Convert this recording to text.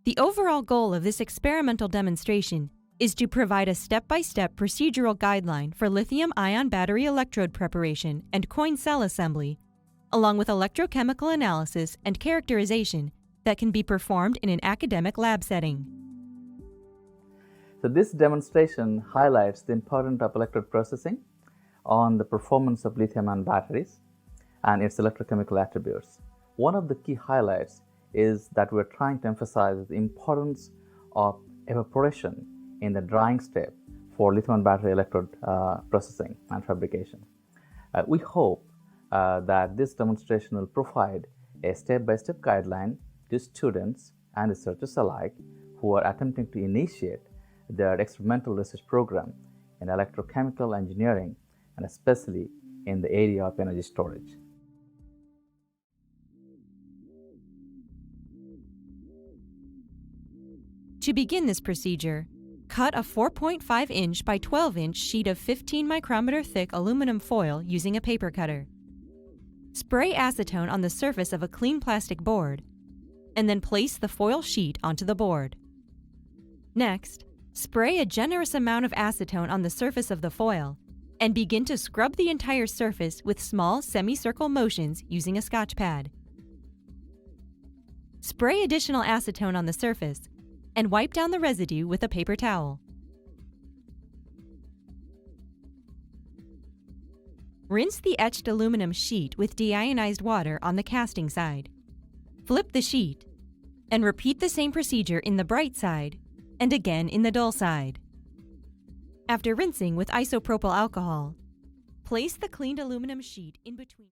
The overall goal of this experimental demonstration is to provide a step-by-step procedural guideline for lithium-ion battery electrode preparation and coin cell assembly, along with electrochemical analysis and characterization that can be performed in an academic lab setting. So this demonstration highlights the importance of electrode processing on the performance of lithium-ion batteries and its electrochemical attributes. One of the key highlights is that we're trying to emphasize the importance of evaporation in the drying step for lithium-ion battery electrode processing and fabrication. We hope that this demonstration will provide a step-by-step guideline to students and researchers alike who are attempting to initiate their experimental research program in electrochemical engineering and especially in the area of energy storage. To begin this procedure, cut a 4.5-inch by 12-inch sheet of 15 micrometer thick aluminum foil using a paper cutter. Spray acetone on the surface of a clean plastic board, and then place the foil sheet onto the board. Next, spray a generous amount of acetone on the surface of the foil and begin to scrub the entire surface with small semicircle motions using a Scotch pad. Spray additional acetone on the surface and wipe down the residue with a paper towel. Rinse the etched aluminum sheet with deionized water on the casting side. Flip the sheet and repeat the same procedure in the bright side and again in the dull side. After rinsing with isopropyl alcohol, place the cleaned aluminum sheet in between.